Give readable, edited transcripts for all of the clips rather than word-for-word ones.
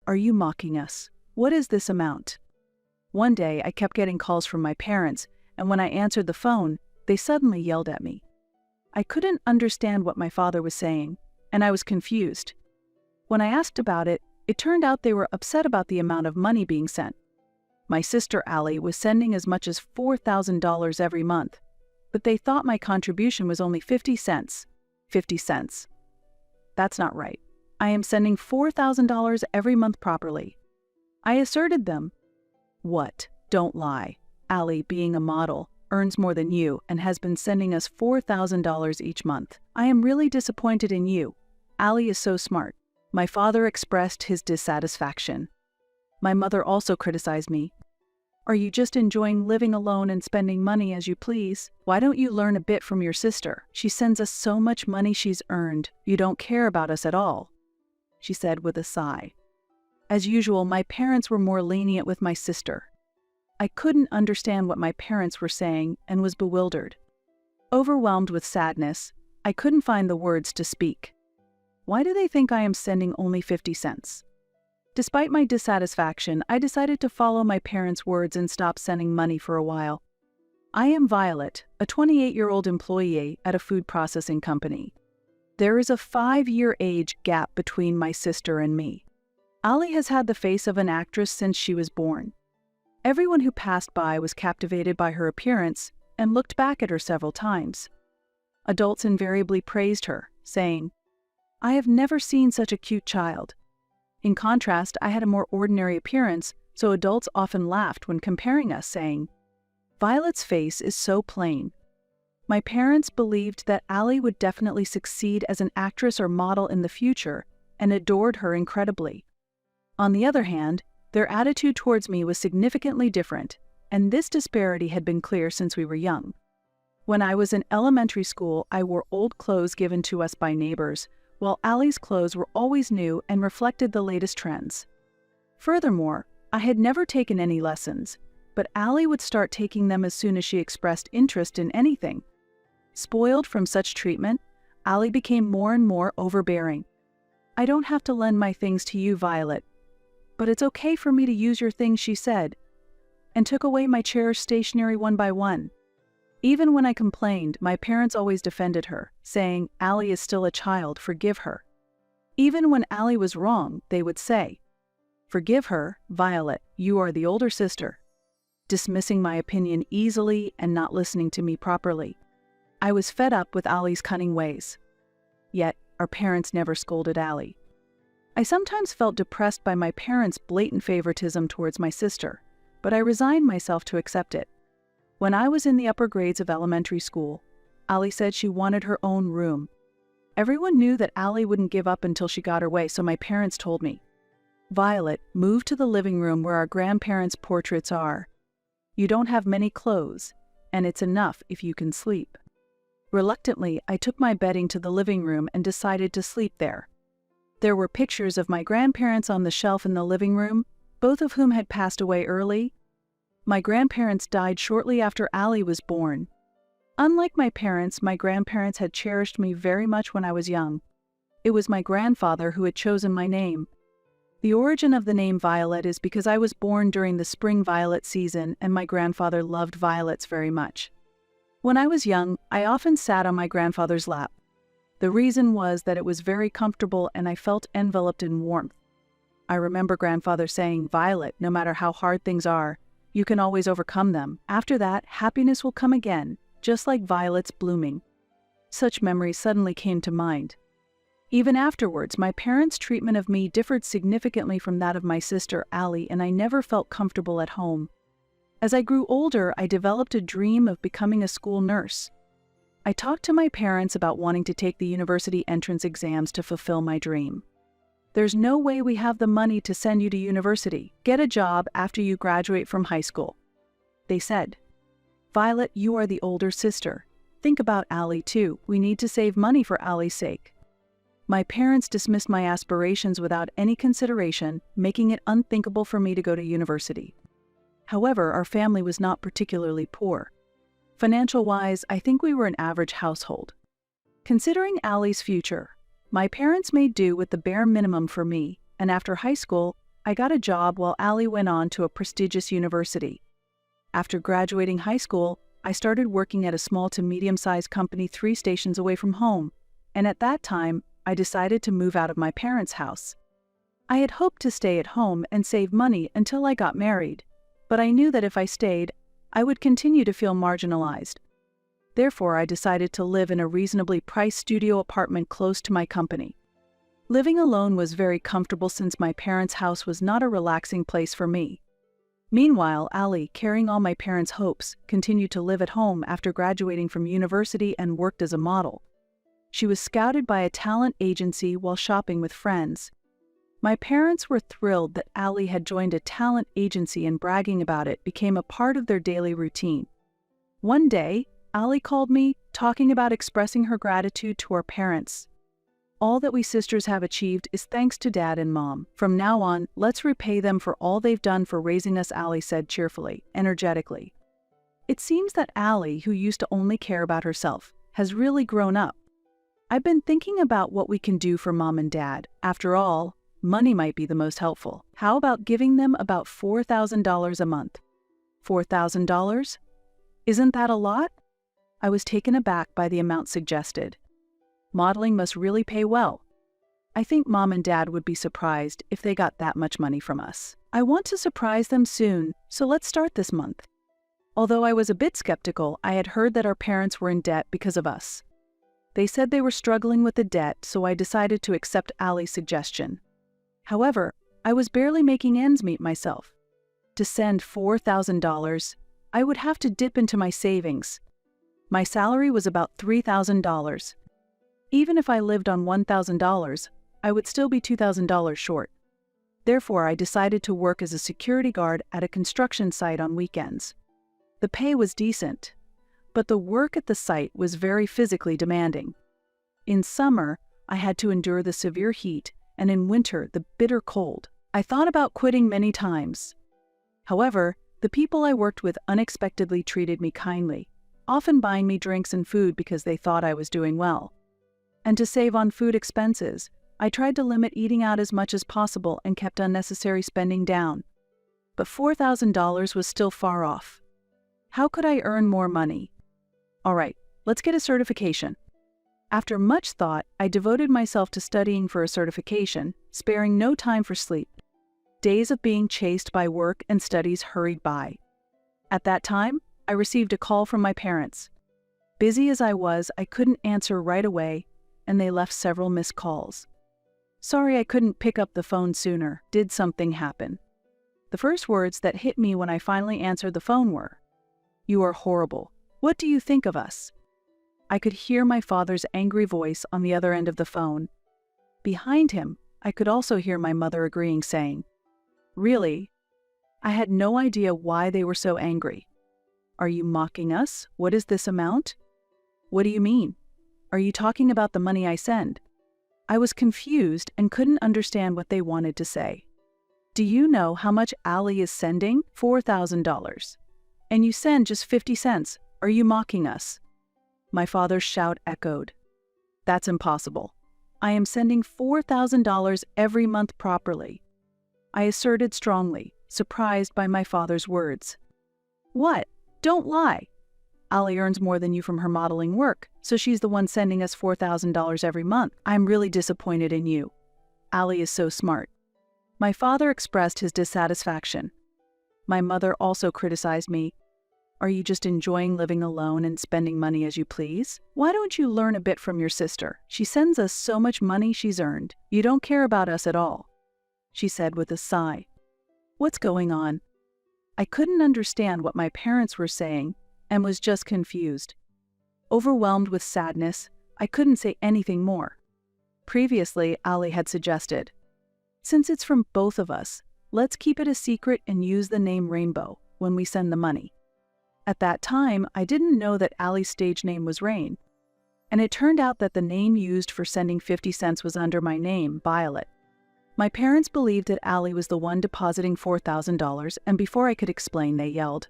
Are you mocking us? What is this amount? One day, I kept getting calls from my parents, and when I answered the phone, they suddenly yelled at me. I couldn't understand what my father was saying, and I was confused. When I asked about it, it turned out they were upset about the amount of money being sent. My sister Allie was sending as much as $4,000 every month, but they thought my contribution was only 50 cents. 50 cents. That's not right. I am sending $4,000 every month properly. I asserted them. What? Don't lie. Allie, being a model, earns more than you and has been sending us $4,000 each month. I am really disappointed in you. Allie is so smart. My father expressed his dissatisfaction. My mother also criticized me. Are you just enjoying living alone and spending money as you please? Why don't you learn a bit from your sister? She sends us so much money she's earned. You don't care about us at all, she said with a sigh. As usual, my parents were more lenient with my sister. I couldn't understand what my parents were saying and was bewildered. Overwhelmed with sadness, I couldn't find the words to speak. Why do they think I am sending only 50 cents? Despite my dissatisfaction, I decided to follow my parents' words and stop sending money for a while. I am Violet, a 28-year-old employee at a food processing company. There is a 5-year age gap between my sister and me. Allie has had the face of an actress since she was born. Everyone who passed by was captivated by her appearance and looked back at her several times. Adults invariably praised her, saying, "I have never seen such a cute child." In contrast, I had a more ordinary appearance, so adults often laughed when comparing us, saying, "Violet's face is so plain." My parents believed that Allie would definitely succeed as an actress or model in the future and adored her incredibly. On the other hand, their attitude towards me was significantly different, and this disparity had been clear since we were young. When I was in elementary school, I wore old clothes given to us by neighbors, while Allie's clothes were always new and reflected the latest trends. Furthermore, I had never taken any lessons, but Allie would start taking them as soon as she expressed interest in anything. Spoiled from such treatment, Allie became more and more overbearing. "I don't have to lend my things to you, Violet, but it's okay for me to use your things," she said, and took away my cherished stationery one by one. Even when I complained, my parents always defended her, saying, "Allie is still a child, forgive her." Even when Allie was wrong, they would say, "Forgive her, Violet, you are the older sister," dismissing my opinion easily and not listening to me properly. I was fed up with Allie's cunning ways. Yet, our parents never scolded Allie. I sometimes felt depressed by my parents' blatant favoritism towards my sister, but I resigned myself to accept it. When I was in the upper grades of elementary school, Allie said she wanted her own room. Everyone knew that Allie wouldn't give up until she got her way, so my parents told me, "Violet, move to the living room where our grandparents' portraits are. You don't have many clothes, and it's enough if you can sleep." Reluctantly, I took my bedding to the living room and decided to sleep there. There were pictures of my grandparents on the shelf in the living room, both of whom had passed away early. My grandparents died shortly after Allie was born. Unlike my parents, my grandparents had cherished me very much when I was young. It was my grandfather who had chosen my name. The origin of the name Violet is because I was born during the spring violet season and my grandfather loved violets very much. When I was young, I often sat on my grandfather's lap. The reason was that it was very comfortable and I felt enveloped in warmth. I remember grandfather saying, "Violet, no matter how hard things are, you can always overcome them. After that, happiness will come again, just like violets blooming." Such memories suddenly came to mind. Even afterwards, my parents' treatment of me differed significantly from that of my sister Allie, and I never felt comfortable at home. As I grew older, I developed a dream of becoming a school nurse. I talked to my parents about wanting to take the university entrance exams to fulfill my dream. "There's no way we have the money to send you to university. Get a job after you graduate from high school," they said. "Violet, you are the older sister. Think about Allie too. We need to save money for Allie's sake." My parents dismissed my aspirations without any consideration, making it unthinkable for me to go to university. However, our family was not particularly poor. Financial-wise, I think we were an average household. Considering Allie's future, my parents made do with the bare minimum for me, and after high school, I got a job while Allie went on to a prestigious university. After graduating high school, I started working at a small to medium-sized company 3 stations away from home, and at that time, I decided to move out of my parents' house. I had hoped to stay at home and save money until I got married, but I knew that if I stayed, I would continue to feel marginalized. Therefore, I decided to live in a reasonably priced studio apartment close to my company. Living alone was very comfortable since my parents' house was not a relaxing place for me. Meanwhile, Allie, carrying all my parents' hopes, continued to live at home after graduating from university and worked as a model. She was scouted by a talent agency while shopping with friends. My parents were thrilled that Allie had joined a talent agency, and bragging about it became a part of their daily routine. One day, Allie called me, talking about expressing her gratitude to our parents. All that we sisters have achieved is thanks to Dad and Mom. From now on, let's repay them for all they've done for raising us, Allie said cheerfully, energetically. It seems that Allie, who used to only care about herself, has really grown up. I've been thinking about what we can do for Mom and Dad. After all, money might be the most helpful. How about giving them about $4,000 a month? $4,000? Isn't that a lot? I was taken aback by the amount suggested. Modeling must really pay well. I think Mom and Dad would be surprised if they got that much money from us. I want to surprise them soon, so let's start this month. Although I was a bit skeptical, I had heard that our parents were in debt because of us. They said they were struggling with the debt, so I decided to accept Allie's suggestion. However, I was barely making ends meet myself. To send $4,000, I would have to dip into my savings. My salary was about $3,000. Even if I lived on $1,000, I would still be $2,000 short. Therefore, I decided to work as a security guard at a construction site on weekends. The pay was decent, but the work at the site was very physically demanding. In summer, I had to endure the severe heat, and in winter, the bitter cold. I thought about quitting many times. However, the people I worked with unexpectedly treated me kindly, often buying me drinks and food because they thought I was doing well. And to save on food expenses, I tried to limit eating out as much as possible and kept unnecessary spending down. But $4,000 was still far off. How could I earn more money? All right, let's get a certification. After much thought, I devoted myself to studying for a certification, sparing no time for sleep. Days of being chased by work and studies hurried by. At that time, I received a call from my parents. Busy as I was, I couldn't answer right away, and they left several missed calls. Sorry I couldn't pick up the phone sooner. Did something happen? The first words that hit me when I finally answered the phone were, "You are horrible. What do you think of us?" I could hear my father's angry voice on the other end of the phone. Behind him, I could also hear my mother agreeing, saying, "Really?" I had no idea why they were so angry. "Are you mocking us? What is this amount?" "What do you mean? Are you talking about the money I send?" I was confused and couldn't understand what they wanted to say. "Do you know how much Allie is sending? $4,000. And you send just 50 cents. Are you mocking us?" My father's shout echoed. "That's impossible. I am sending $4,000 every month properly." I asserted strongly, surprised by my father's words. "What? Don't lie. Allie earns more than you from her modeling work, so she's the one sending us $4,000 every month. I'm really disappointed in you. Allie is so smart." My father expressed his dissatisfaction. My mother also criticized me. "Are you just enjoying living alone and spending money as you please? Why don't you learn a bit from your sister? She sends us so much money she's earned. You don't care about us at all," she said with a sigh. What's going on? I couldn't understand what my parents were saying and was just confused. Overwhelmed with sadness, I couldn't say anything more. Previously, Allie had suggested, "Since it's from both of us, let's keep it a secret and use the name Rainbow when we send the money." At that time, I didn't know that Allie's stage name was Rain, and it turned out that the name used for sending 50 cents was under my name, Violet. My parents believed that Allie was the one depositing $4,000, and before I could explain, they yelled,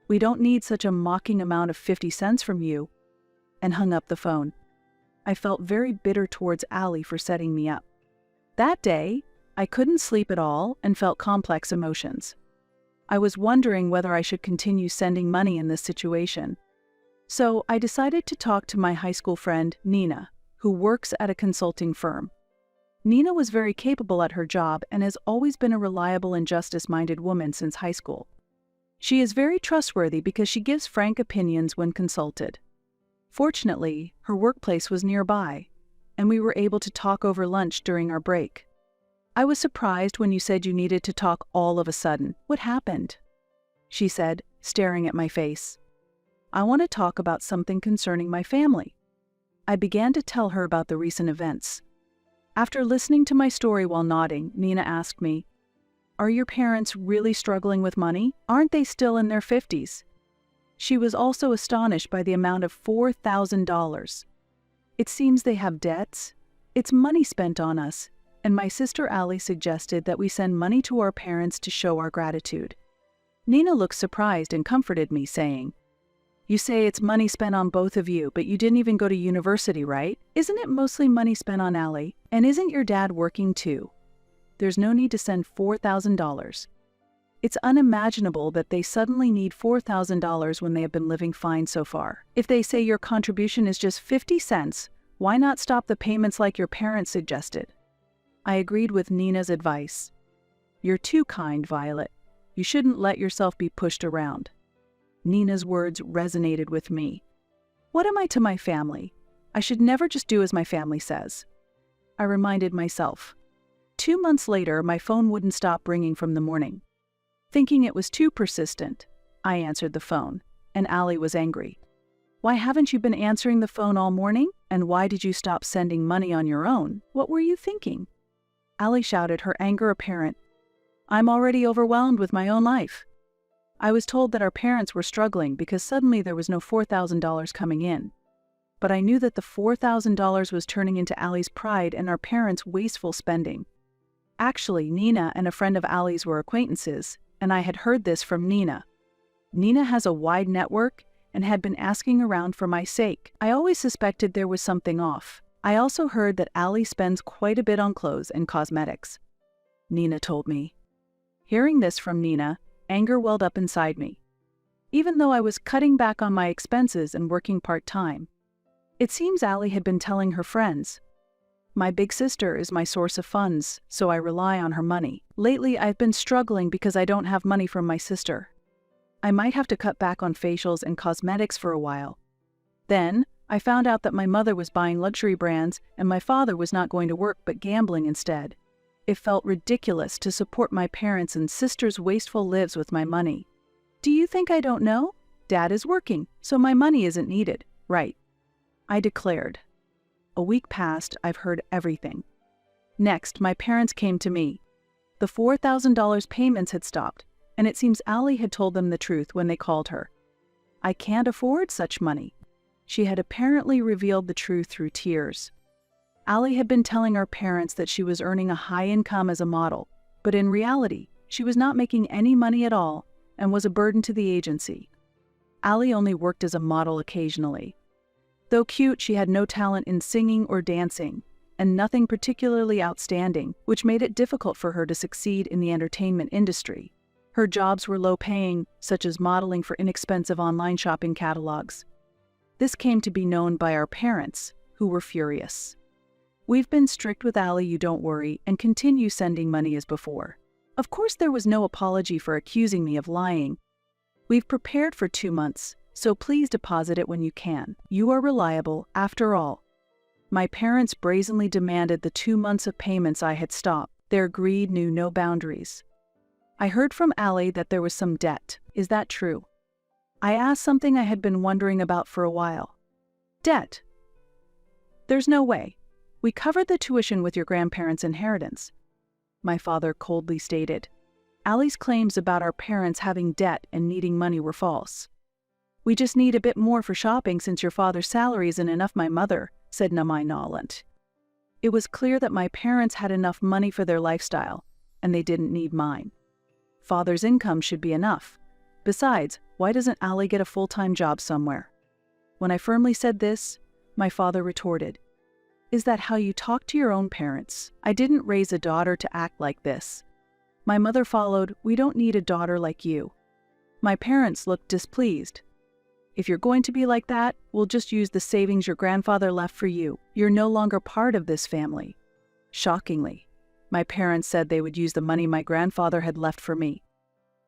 "We don't need such a mocking amount of 50 cents from you," and hung up the phone. I felt very bitter towards Allie for setting me up. That day, I couldn't sleep at all and felt complex emotions. I was wondering whether I should continue sending money in this situation. So I decided to talk to my high school friend, Nina, who works at a consulting firm. Nina was very capable at her job and has always been a reliable and justice-minded woman since high school. She is very trustworthy because she gives frank opinions when consulted. Fortunately, her workplace was nearby, and we were able to talk over lunch during our break. I was surprised when you said you needed to talk all of a sudden. What happened? She said, staring at my face. I want to talk about something concerning my family. I began to tell her about the recent events. After listening to my story while nodding, Nina asked me, "Are your parents really struggling with money? Aren't they still in their 50s? She was also astonished by the amount of $4,000. It seems they have debts. It's money spent on us, and my sister Allie suggested that we send money to our parents to show our gratitude. Nina looked surprised and comforted me, saying, "You say it's money spent on both of you, but you didn't even go to university, right? Isn't it mostly money spent on Allie? And isn't your dad working too? There's no need to send $4,000. It's unimaginable that they suddenly need $4,000 when they have been living fine so far. If they say your contribution is just 50 cents, why not stop the payments like your parents suggested?" I agreed with Nina's advice. "You're too kind, Violet. You shouldn't let yourself be pushed around." Nina's words resonated with me. What am I to my family? I should never just do as my family says. I reminded myself. 2 months later, my phone wouldn't stop ringing from the morning. Thinking it was too persistent, I answered the phone, and Allie was angry. "Why haven't you been answering the phone all morning? And why did you stop sending money on your own? What were you thinking?" Allie shouted, her anger apparent. "I'm already overwhelmed with my own life. I was told that our parents were struggling because suddenly there was no $4,000 coming in. But I knew that the $4,000 was turning into Allie's pride and our parents' wasteful spending. Actually, Nina and a friend of Allie's were acquaintances, and I had heard this from Nina. Nina has a wide network and had been asking around for my sake. I always suspected there was something off. I also heard that Allie spends quite a bit on clothes and cosmetics," Nina told me. Hearing this from Nina, anger welled up inside me. Even though I was cutting back on my expenses and working part-time, it seems Allie had been telling her friends. My big sister is my source of funds, so I rely on her money. Lately, I've been struggling because I don't have money from my sister. I might have to cut back on facials and cosmetics for a while. Then, I found out that my mother was buying luxury brands and my father was not going to work but gambling instead. It felt ridiculous to support my parents' and sister's wasteful lives with my money. Do you think I don't know? Dad is working, so my money isn't needed, right? I declared. A week passed, I've heard everything. Next, my parents came to me. The $4,000 payments had stopped, and it seems Allie had told them the truth when they called her. I can't afford such money. She had apparently revealed the truth through tears. Allie had been telling our parents that she was earning a high income as a model, but in reality, she was not making any money at all and was a burden to the agency. Allie only worked as a model occasionally. Though cute, she had no talent in singing or dancing, and nothing particularly outstanding, which made it difficult for her to succeed in the entertainment industry. Her jobs were low-paying, such as modeling for inexpensive online shopping catalogs. This came to be known by our parents, who were furious. We've been strict with Allie, you don't worry, and continue sending money as before. Of course, there was no apology for accusing me of lying. We've prepared for 2 months, so please deposit it when you can. You are reliable, after all. My parents brazenly demanded the 2 months of payments I had stopped. Their greed knew no boundaries. I heard from Allie that there was some debt. Is that true? I asked something I had been wondering about for a while. Debt? There's no way. We covered the tuition with your grandparents' inheritance, my father coldly stated. Allie's claims about our parents having debt and needing money were false. We just need a bit more for shopping since your father's salary isn't enough, my mother, said Namai Noland. It was clear that my parents had enough money for their lifestyle, and they didn't need mine. Father's income should be enough. Besides, why doesn't Allie get a full-time job somewhere? When I firmly said this, my father retorted, Is that how you talk to your own parents? I didn't raise a daughter to act like this. My mother followed, we don't need a daughter like you. My parents looked displeased. If you're going to be like that, we'll just use the savings your grandfather left for you. You're no longer part of this family. Shockingly, my parents said they would use the money my grandfather had left for me.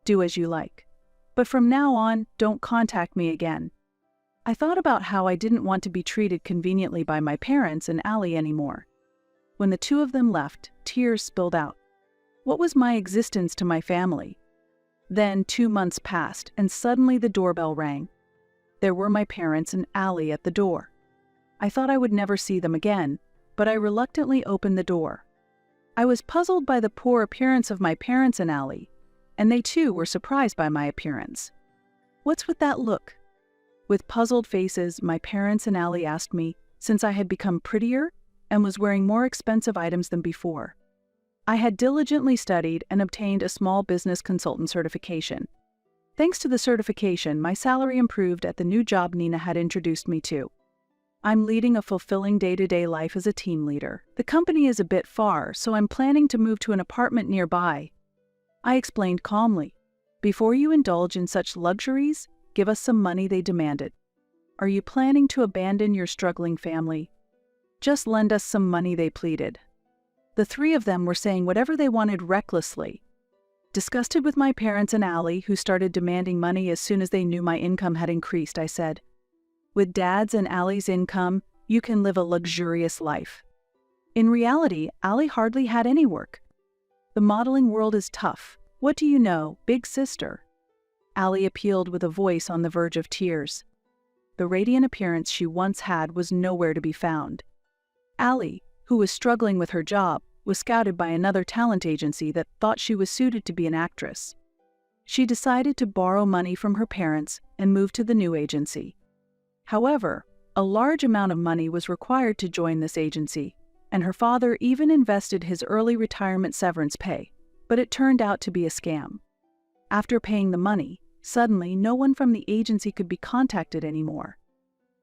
Do as you like. But from now on, don't contact me again. I thought about how I didn't want to be treated conveniently by my parents and Allie anymore. When the two of them left, tears spilled out. What was my existence to my family? Then 2 months passed, and suddenly the doorbell rang. There were my parents and Allie at the door. I thought I would never see them again, but I reluctantly opened the door. I was puzzled by the poor appearance of my parents and Allie, and they too were surprised by my appearance. What's with that look? With puzzled faces, my parents and Allie asked me, since I had become prettier and was wearing more expensive items than before. I had diligently studied and obtained a small business consultant certification. Thanks to the certification, my salary improved at the new job Nina had introduced me to. I'm leading a fulfilling day-to-day life as a team leader. The company is a bit far, so I'm planning to move to an apartment nearby. I explained calmly. Before you indulge in such luxuries, give us some money, they demanded. Are you planning to abandon your struggling family? Just lend us some money, they pleaded. The three of them were saying whatever they wanted recklessly. Disgusted with my parents and Allie, who started demanding money as soon as they knew my income had increased, I said, with Dad's and Allie's income, you can live a luxurious life. In reality, Allie hardly had any work. The modeling world is tough. What do you know, big sister? Allie appealed with a voice on the verge of tears. The radiant appearance she once had was nowhere to be found. Allie, who was struggling with her job, was scouted by another talent agency that thought she was suited to be an actress. She decided to borrow money from her parents and move to the new agency. However, a large amount of money was required to join this agency, and her father even invested his early retirement severance pay, but it turned out to be a scam. After paying the money, suddenly no one from the agency could be contacted anymore.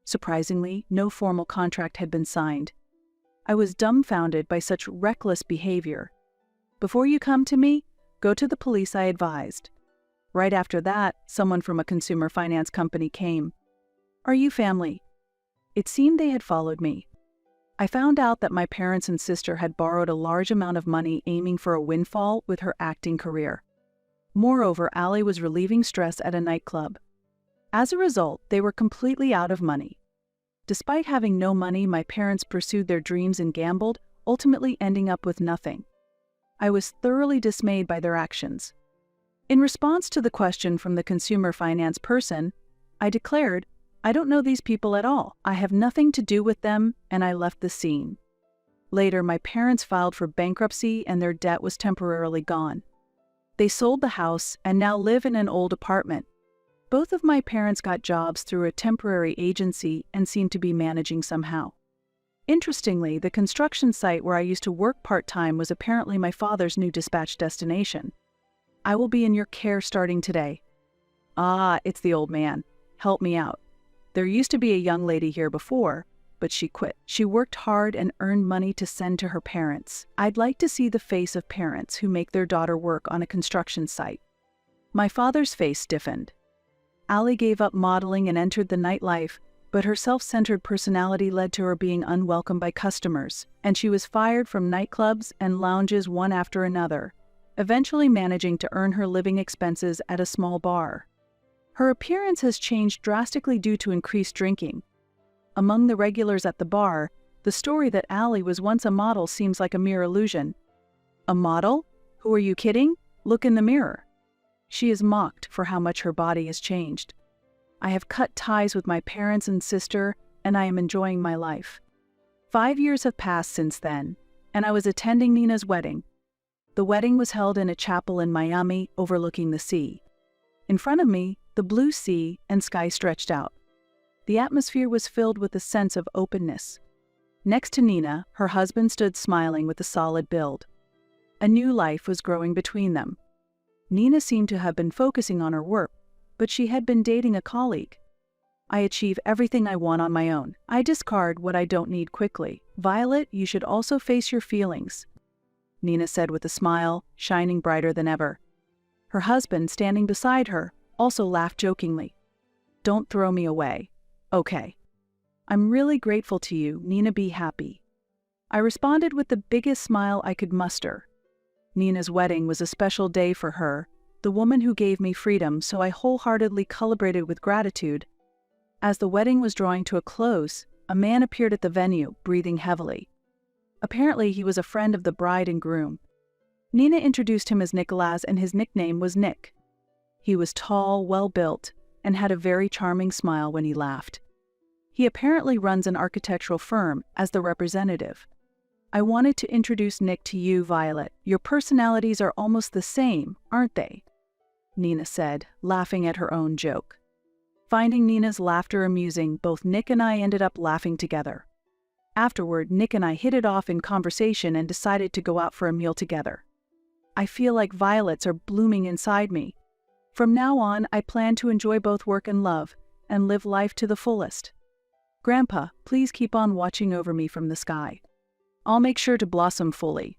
Surprisingly, no formal contract had been signed. I was dumbfounded by such reckless behavior. Before you come to me, go to the police, I advised. Right after that, someone from a consumer finance company came. Are you family? It seemed they had followed me. I found out that my parents and sister had borrowed a large amount of money aiming for a windfall with her acting career. Moreover, Allie was relieving stress at a nightclub. As a result, they were completely out of money. Despite having no money, my parents pursued their dreams and gambled, ultimately ending up with nothing. I was thoroughly dismayed by their actions. In response to the question from the consumer finance person, I declared, I don't know these people at all. I have nothing to do with them, and I left the scene. Later, my parents filed for bankruptcy and their debt was temporarily gone. They sold the house and now live in an old apartment. Both of my parents got jobs through a temporary agency and seem to be managing somehow. Interestingly, the construction site where I used to work part-time was apparently my father's new dispatch destination. I will be in your care starting today. Ah, it's the old man. Help me out. There used to be a young lady here before, but she quit. She worked hard and earned money to send to her parents. I'd like to see the face of parents who make their daughter work on a construction site. My father's face stiffened. Allie gave up modeling and entered the nightlife, but her self-centered personality led to her being unwelcome by customers, and she was fired from nightclubs and lounges one after another, eventually managing to earn her living expenses at a small bar. Her appearance has changed drastically due to increased drinking. Among the regulars at the bar, the story that Allie was once a model seems like a mere illusion. A model? Who are you kidding? Look in the mirror. She is mocked for how much her body has changed. I have cut ties with my parents and sister, and I am enjoying my life. 5 years have passed since then, and I was attending Nina's wedding. The wedding was held in a chapel in Miami overlooking the sea. In front of me, the blue sea and sky stretched out. The atmosphere was filled with a sense of openness. Next to Nina, her husband stood smiling with a solid build. A new life was growing between them. Nina seemed to have been focusing on her work, but she had been dating a colleague. I achieve everything I want on my own. I discard what I don't need quickly. Violet, you should also face your feelings, Nina said with a smile, shining brighter than ever. Her husband, standing beside her, also laughed jokingly. Don't throw me away. Okay. I'm really grateful to you, Nina. Be happy. I responded with the biggest smile I could muster. Nina's wedding was a special day for her, the woman who gave me freedom, so I wholeheartedly celebrated with gratitude. As the wedding was drawing to a close, a man appeared at the venue, breathing heavily. Apparently, he was a friend of the bride and groom. Nina introduced him as Nicholas, and his nickname was Nick. He was tall, well-built, and had a very charming smile when he laughed. He apparently runs an architectural firm as the representative. I wanted to introduce Nick to you, Violet. Your personalities are almost the same, aren't they? Nina said, laughing at her own joke. Finding Nina's laughter amusing, both Nick and I ended up laughing together. Afterward, Nick and I hit it off in conversation and decided to go out for a meal together. I feel like violets are blooming inside me. From now on, I plan to enjoy both work and love, and live life to the fullest. Grandpa, please keep on watching over me from the sky. I'll make sure to blossom fully.